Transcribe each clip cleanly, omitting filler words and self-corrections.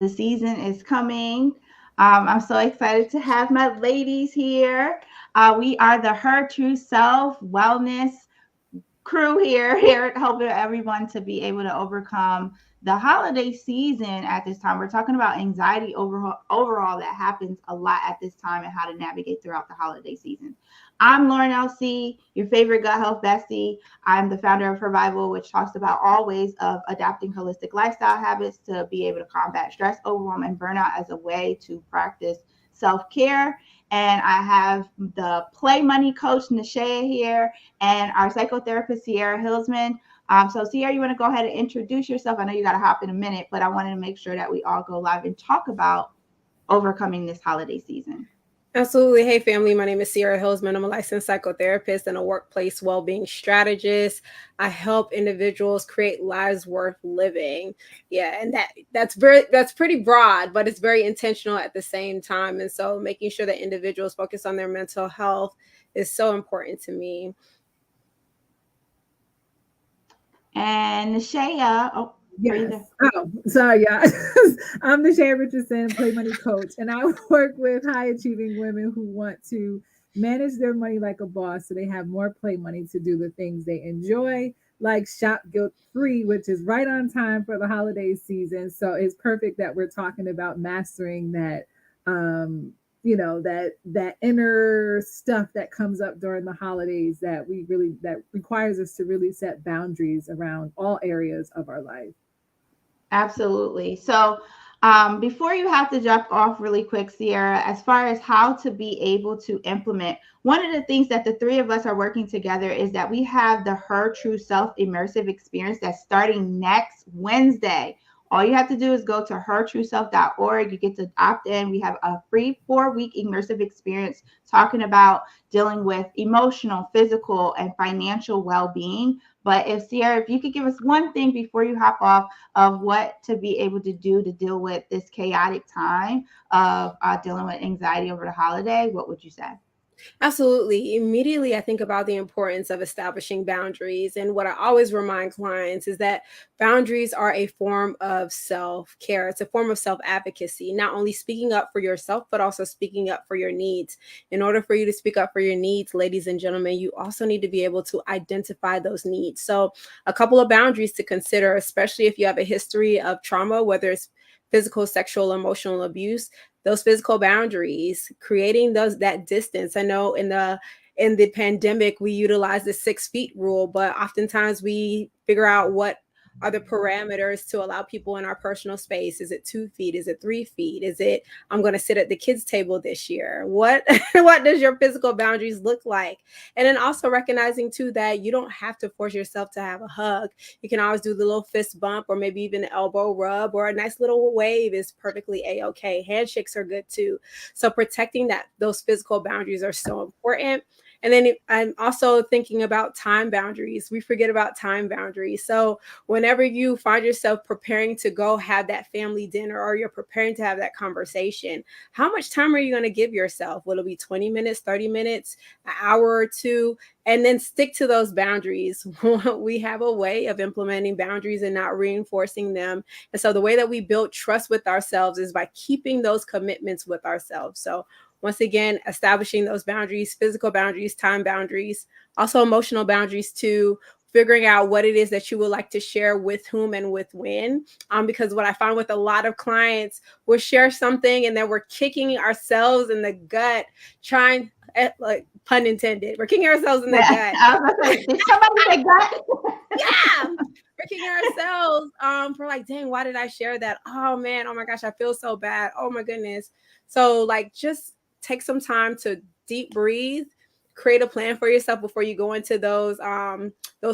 The season is coming. I'm so excited to have my ladies here. We are the Her True Self Wellness crew here helping everyone to be able to overcome the holiday season at this time. We're talking about anxiety overall that happens a lot at this time and how to navigate throughout the holiday season. I'm Lauren LC, your favorite gut health bestie. I'm the founder of Hervival, which talks about all ways of adapting holistic lifestyle habits to be able to combat stress, overwhelm, and burnout as a way to practice self-care. And I have the play money coach, Nishaea, here, and our psychotherapist, Sierra Hillsman. So Sierra, you want to go ahead and introduce yourself? I know you got to hop in a minute, but I wanted to make sure that we all go live and talk about overcoming this holiday season. Absolutely. Hey, family. My name is Sierra Hillsman. I'm a licensed psychotherapist and a workplace well-being strategist. I help individuals create lives worth living. Yeah, and that's pretty broad, but it's very intentional at the same time. And so making sure that individuals focus on their mental health is so important to me. And Nishaea, yes. Oh, sorry, y'all. I'm Nishaea Richardson, play money coach, and I work with high achieving women who want to manage their money like a boss so they have more play money to do the things they enjoy, like shop guilt free, which is right on time for the holiday season. So it's perfect that we're talking about mastering that that inner stuff that comes up during the holidays that requires us to really set boundaries around all areas of our life. Absolutely. So before you have to jump off really quick, Sierra, as far as how to be able to implement, one of the things that the three of us are working together is that we have the Her True Self immersive experience that's starting next Wednesday. All you have to do is go to hertrueself.org. You get to opt in. We have a free 4-week immersive experience talking about dealing with emotional, physical, and financial well-being. But if Sierra, if you could give us one thing before you hop off of what to be able to do to deal with this chaotic time of dealing with anxiety over the holiday, what would you say? Absolutely. Immediately, I think about the importance of establishing boundaries. And what I always remind clients is that boundaries are a form of self-care. It's a form of self-advocacy, not only speaking up for yourself, but also speaking up for your needs. In order for you to speak up for your needs, ladies and gentlemen, you also need to be able to identify those needs. So a couple of boundaries to consider, especially if you have a history of trauma, whether it's physical, sexual, emotional abuse, those physical boundaries, creating that distance. I know in the pandemic, we utilize the 6 feet rule, but oftentimes we figure out what are the parameters to allow people in our personal space. Is it 2 feet? Is it 3 feet? Is it, I'm going to sit at the kids' table this year? What does your physical boundaries look like? And then also recognizing too that you don't have to force yourself to have a hug. You can always do the little fist bump or maybe even an elbow rub or a nice little wave is perfectly a-okay. Handshakes are good too. So protecting those physical boundaries are so important. And then I'm also thinking about time boundaries. We forget about time boundaries. So whenever you find yourself preparing to go have that family dinner or you're preparing to have that conversation, how much time are you going to give yourself? Will it be 20 minutes, 30 minutes, an hour or two? And then stick to those boundaries. We have a way of implementing boundaries and not reinforcing them. And so the way that we build trust with ourselves is by keeping those commitments with ourselves. So once again, establishing those boundaries, physical boundaries, time boundaries, also emotional boundaries too, figuring out what it is that you would like to share with whom and with when. Because what I find with a lot of clients, we'll share something and then we're kicking ourselves in the gut, trying, like pun intended, we're kicking ourselves in the gut. I was gonna say, did somebody say gut? Yeah. We're kicking ourselves for like, dang, why did I share that? Oh man, oh my gosh, I feel so bad. Oh my goodness. So like just take some time to deep breathe, create a plan for yourself before you go into those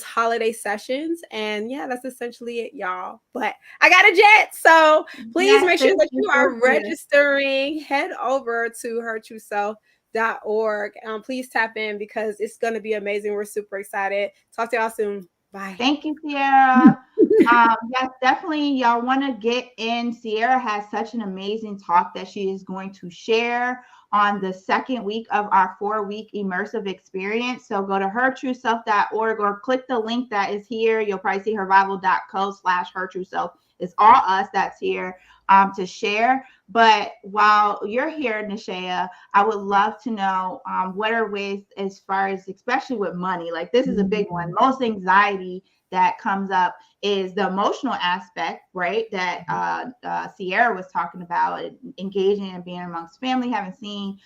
holiday sessions. And yeah, that's essentially it, y'all. But I got a jet. So please make sure that you are registering. Head over to hertrueself.org. Please tap in because it's going to be amazing. We're super excited. Talk to y'all soon. Bye. Thank you, Sierra. Yes, definitely. Y'all want to get in. Sierra has such an amazing talk that she is going to share on the second week of our 4-week immersive experience. So go to hertrueself.org or click the link that is here. You'll probably see hervival.co/hertrueself. It's all us that's here. to share. But while you're here, Nishaea, I would love to know what are ways, as far as especially with money, like this is a big one. Most anxiety that comes up is the emotional aspect, right? That Sierra was talking about, engaging and being amongst family, having seen,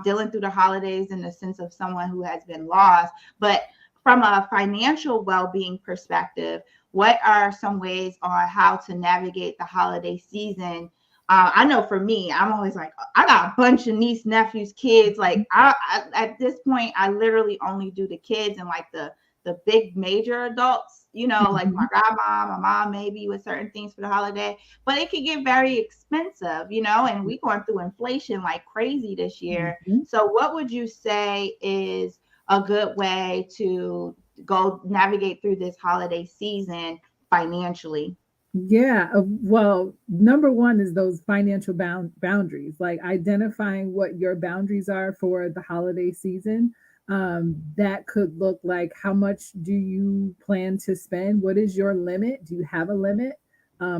dealing through the holidays in the sense of someone who has been lost. But from a financial well-being perspective, what are some ways on how to navigate the holiday season? I know for me, I'm always like, I got a bunch of niece, nephews, kids. Like I at this point, I literally only do the kids and like the big major adults, like my grandma, my mom, maybe with certain things for the holiday. But it could get very expensive, and we going through inflation like crazy this year. So what would you say is a good way to go navigate through this holiday season financially? Yeah, well, number one is those financial boundaries, like identifying what your boundaries are for the holiday season. That could look like, how much do you plan to spend? What is your limit? Do you have a limit?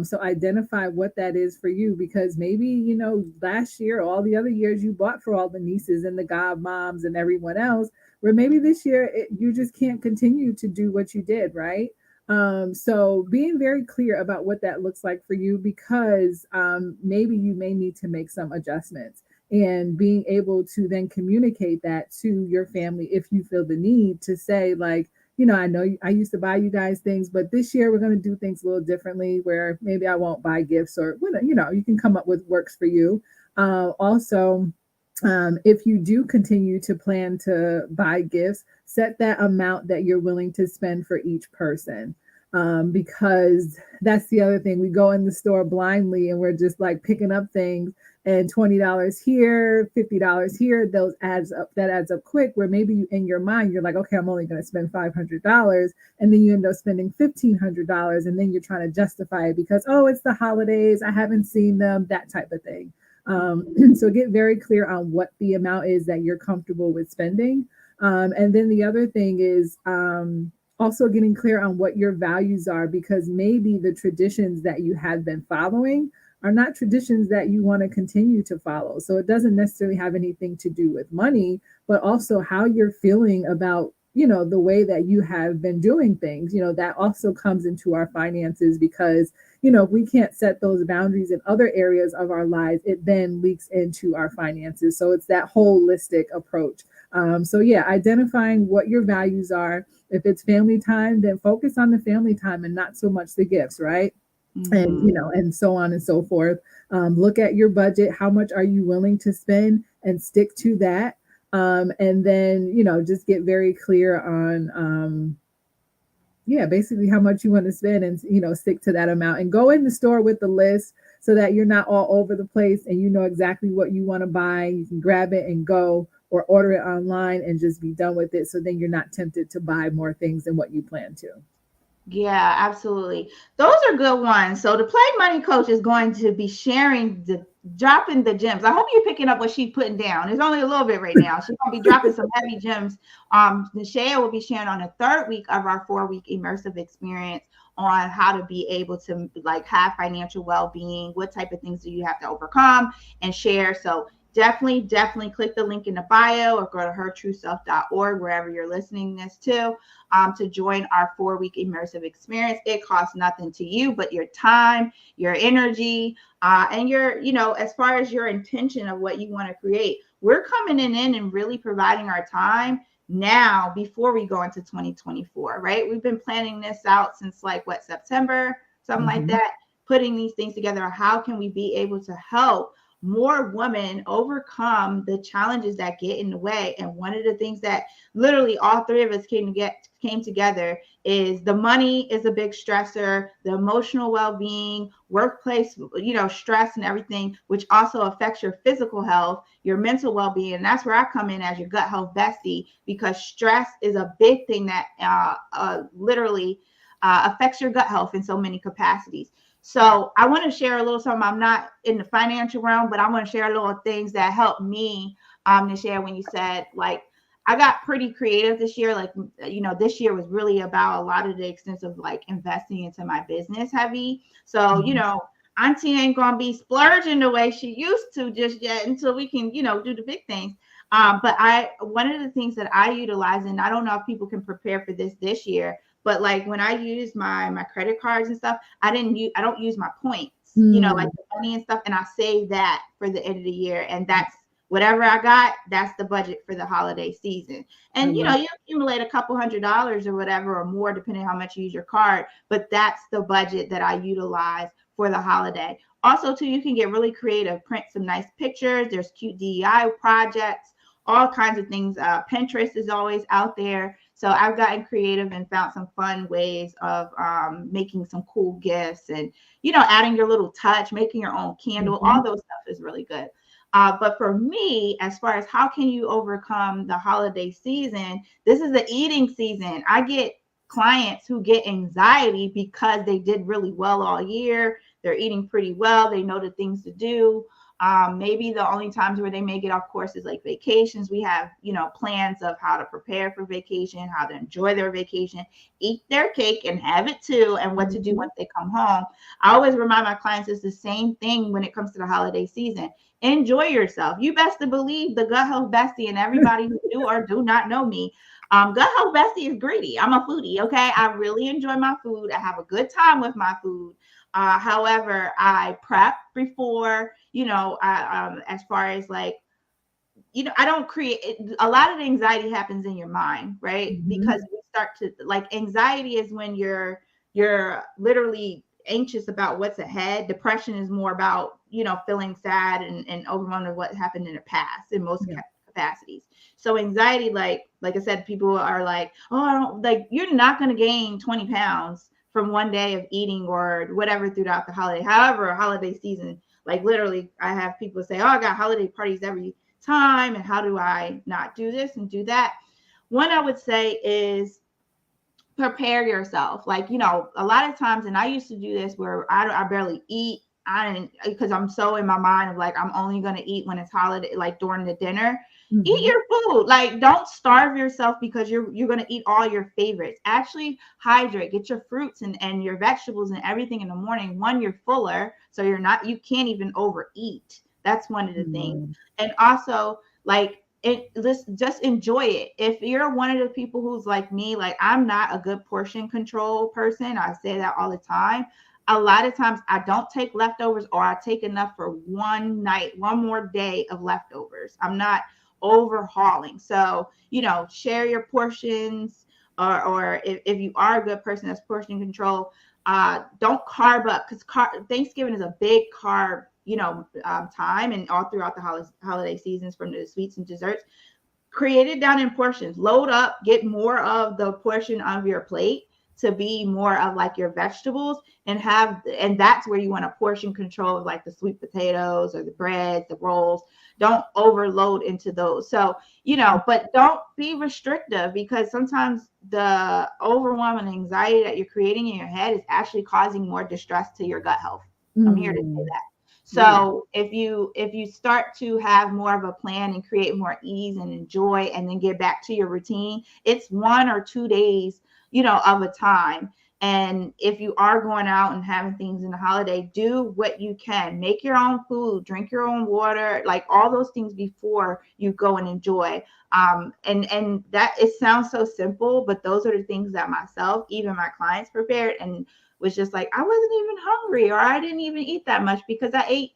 So identify what that is for you, because maybe, last year, all the other years you bought for all the nieces and the godmoms and everyone else, where maybe this year you just can't continue to do what you did, right? So being very clear about what that looks like for you, because maybe you may need to make some adjustments, and being able to then communicate that to your family if you feel the need to say, like, I know I used to buy you guys things, but this year we're going to do things a little differently, where maybe I won't buy gifts, or, you can come up with works for you. Also, if you do continue to plan to buy gifts, set that amount that you're willing to spend for each person. Because that's the other thing. We go in the store blindly and we're just like picking up things, and $20 here, $50 here, that adds up quick, where maybe in your mind, you're like, okay, I'm only going to spend $500. And then you end up spending $1,500. And then you're trying to justify it because, oh, it's the holidays, I haven't seen them, that type of thing. So get very clear on what the amount is that you're comfortable with spending. And then the other thing is also getting clear on what your values are, because maybe the traditions that you have been following are not traditions that you want to continue to follow. So it doesn't necessarily have anything to do with money, but also how you're feeling about, the way that you have been doing things. That also comes into our finances, because if we can't set those boundaries in other areas of our lives, it then leaks into our finances. So it's that holistic approach. So yeah, identifying what your values are. If it's family time, then focus on the family time and not so much the gifts, right? And and so on and so forth. Look at your budget. How much are you willing to spend, and stick to that. And then just get very clear on basically how much you want to spend, and stick to that amount, and go in the store with the list, so that you're not all over the place and you know exactly what you want to buy. You can grab it and go, or order it online and just be done with it, so then you're not tempted to buy more things than what you plan to. Yeah, absolutely. Those are good ones. So the Play Money Coach is going to be dropping the gems. I hope you're picking up what she's putting down. It's only a little bit right now. She's going to be dropping some heavy gems. Nishaea will be sharing on the third week of our 4-week immersive experience on how to be able to like have financial well-being. What type of things do you have to overcome and share? So definitely click the link in the bio, or go to hertrueself.org, wherever you're listening this to join our 4-week immersive experience. It costs nothing to you but your time, your energy, and your, as far as your intention of what you want to create. We're coming in and really providing our time now before we go into 2024, right? We've been planning this out since September, something like that, putting these things together. How can we be able to help more women overcome the challenges that get in the way? And one of the things that literally all three of us came together is the money is a big stressor, the emotional well-being, workplace, stress and everything, which also affects your physical health, your mental well-being. And that's where I come in as your gut health bestie, because stress is a big thing that literally affects your gut health in so many capacities. So I want to share a little something. I'm not in the financial realm, but I want to share a little things that helped me, Nishaea, when you said, I got pretty creative this year. This year was really about a lot of the extensive, investing into my business heavy. So, Auntie ain't gonna be splurging the way she used to just yet until we can, do the big things. But one of the things that I utilize, and I don't know if people can prepare for this year, but like when I use my credit cards and stuff, I don't use my points, like the money and stuff, and I save that for the end of the year, and that's whatever I got, that's the budget for the holiday season. And you accumulate a couple $100s or whatever or more, depending on how much you use your card, but that's the budget that I utilize for the holiday. Also, too, you can get really creative, print some nice pictures. There's cute DEI projects, all kinds of things. Pinterest is always out there. So I've gotten creative and found some fun ways of making some cool gifts and, adding your little touch, making your own candle. All those stuff is really good. But for me, as far as how can you overcome the holiday season, this is the eating season. I get clients who get anxiety because they did really well all year. They're eating pretty well. They know the things to do. Maybe the only times where they may get off course is like vacations. We have, plans of how to prepare for vacation, how to enjoy their vacation, eat their cake and have it too, and what to do once they come home. I always remind my clients it's the same thing when it comes to the holiday season. Enjoy yourself. You best to believe the Gut Health Bestie and everybody who do or do not know me. Gut Health Bestie is greedy. I'm a foodie, okay? I really enjoy my food. I have a good time with my food. However, I prep before, as far as like, I don't create a lot of the anxiety happens in your mind, right? Because we start to like anxiety is when you're literally anxious about what's ahead. Depression is more about, feeling sad and overwhelmed with what happened in the past in most capacities. So anxiety, like I said, people are like, oh, I don't like, you're not going to gain 20 pounds from one day of eating or whatever throughout the holiday. However, holiday season, like literally I have people say, oh, I got holiday parties every time. And how do I not do this and do that? One I would say is prepare yourself. Like, a lot of times, and I used to do this where I barely eat. Because I'm so in my mind of like, I'm only going to eat when it's holiday, like during the dinner. Eat your food. Like, don't starve yourself because you're going to eat all your favorites. Actually hydrate, get your fruits and your vegetables and everything in the morning. One, you're fuller. So you can't even overeat. That's one of the things. And also like, just enjoy it. If you're one of the people who's like me, like I'm not a good portion control person. I say that all the time. A lot of times I don't take leftovers, or I take enough for one night, one more day of leftovers. I'm not overhauling. So, share your portions, or if you are a good person that's portion control, don't carb up, because Thanksgiving is a big carb, time, and all throughout the holiday seasons from the sweets and desserts. Create it down in portions, load up, get more of the portion of your plate to be more of like your vegetables, and that's where you want to portion control of like the sweet potatoes or the breads, the rolls. Don't overload into those. So, but don't be restrictive, because sometimes the overwhelm and anxiety that you're creating in your head is actually causing more distress to your gut health. I'm here to say that. So if you start to have more of a plan and create more ease and enjoy, and then get back to your routine, it's 1 or 2 days, of a time. And if you are going out and having things in the holiday, do what you can. Make your own food, drink your own water, like all those things before you go and enjoy. And that, it sounds so simple, but those are the things that myself, even my clients, prepared, and was just like, I wasn't even hungry, or I didn't even eat that much because I ate,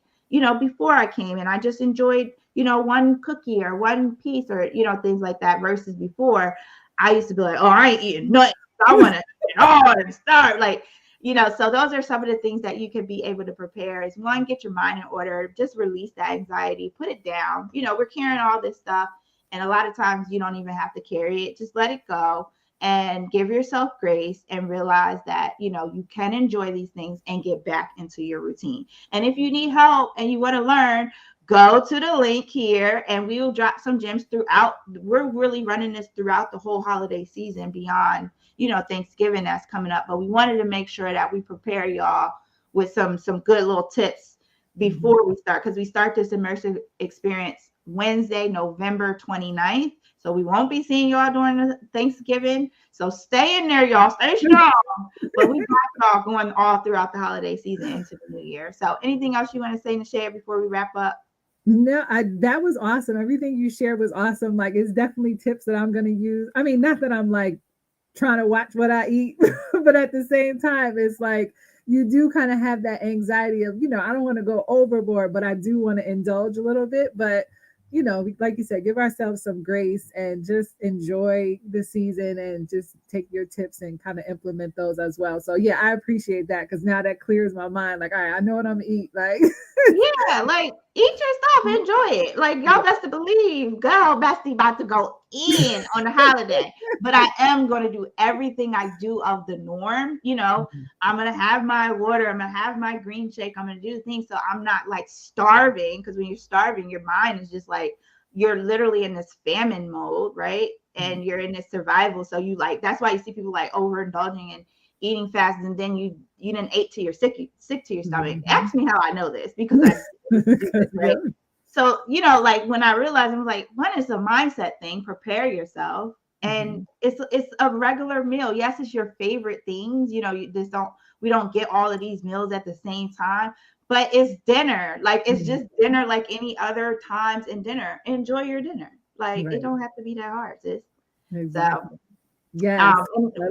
before I came, and I just enjoyed, one cookie or one piece, or, things like that, versus before I used to be like, oh, I ain't eating nothing. I want to eat it all and start like, so those are some of the things that you can be able to prepare. Is one, get your mind in order, just release that anxiety, put it down. We're carrying all this stuff, and a lot of times you don't even have to carry it. Just let it go and give yourself grace, and realize that, you can enjoy these things and get back into your routine. And if you need help and you want to learn, go to the link here, and we will drop some gems throughout. We're really running this throughout the whole holiday season beyond, Thanksgiving that's coming up. But we wanted to make sure that we prepare y'all with some good little tips before we start, because we start this immersive experience Wednesday, November 29th. So we won't be seeing y'all during the Thanksgiving. So stay in there, y'all. Stay strong. But we got y'all going all throughout the holiday season into the new year. So anything else you want to say, Nishaea, before we wrap up? No, that was awesome. Everything you shared was awesome. Like, it's definitely tips that I'm going to use. I mean, not that I'm like trying to watch what I eat, but at the same time, it's like you do kind of have that anxiety of, I don't want to go overboard, but I do want to indulge a little bit. But, like you said, give ourselves some grace and just enjoy the season and just take your tips and kind of implement those as well. So, yeah, I appreciate that, because now that clears my mind. Like, all right, I know what I'm going to eat. Like, Yeah, like eat your stuff, enjoy it. Like y'all best to believe, girl, Bestie about to go in on the holiday. But I am going to do everything I do of the norm. I'm going to have my water. I'm going to have my green shake. I'm going to do things so I'm not like starving. Because when you're starving, your mind is just like, you're literally in this famine mode, right? And you're in this survival. So that's why you see people like overindulging and eating fast, and then you didn't ate till you're sick to your stomach. Ask me how I know this, because I do this, right? So, like when I realized, I'm like, one is a mindset thing, prepare yourself. And it's a regular meal. Yes, it's your favorite things. We don't get all of these meals at the same time, but it's dinner. Like it's just dinner like any other times in dinner. Enjoy your dinner. Like it don't have to be that hard, sis. Exactly. So yes.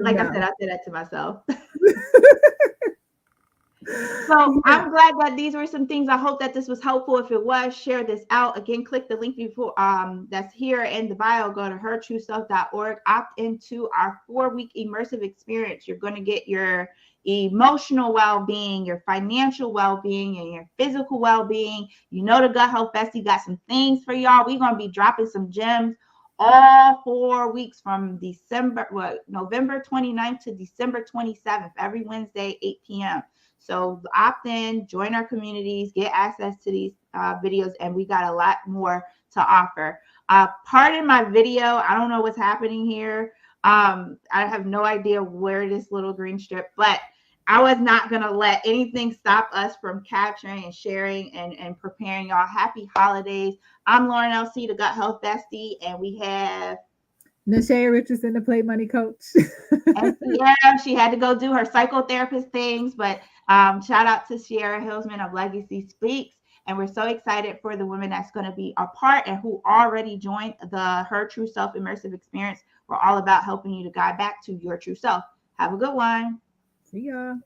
like I said that to myself. So I'm glad that these were some things. I hope that this was helpful. If it was, share this out. Again, click the link before that's here in the bio. Go to hertrueself.org. Opt into our 4-week immersive experience. You're going to get your emotional well-being, your financial well-being, and your physical well-being. The Gut Health Bestie got some things for y'all. We're going to be dropping some gems all 4 weeks from November 29th to December 27th, every Wednesday, 8 p.m. So opt in, join our communities, get access to these videos, and we got a lot more to offer. Pardon my video. I don't know what's happening here. I have no idea where this little green strip, but I was not going to let anything stop us from capturing and sharing and preparing y'all. Happy holidays. I'm Lauren LC, the Gut Health Bestie, and we have Nishaea Richardson, the Play Money Coach. And Sierra, she had to go do her psychotherapist things, but shout out to Sierra Hillsman of Legacy Speaks. And we're so excited for the women that's going to be a part and who already joined the Her True Self Immersive Experience. We're all about helping you to guide back to your true self. Have a good one. See y'all.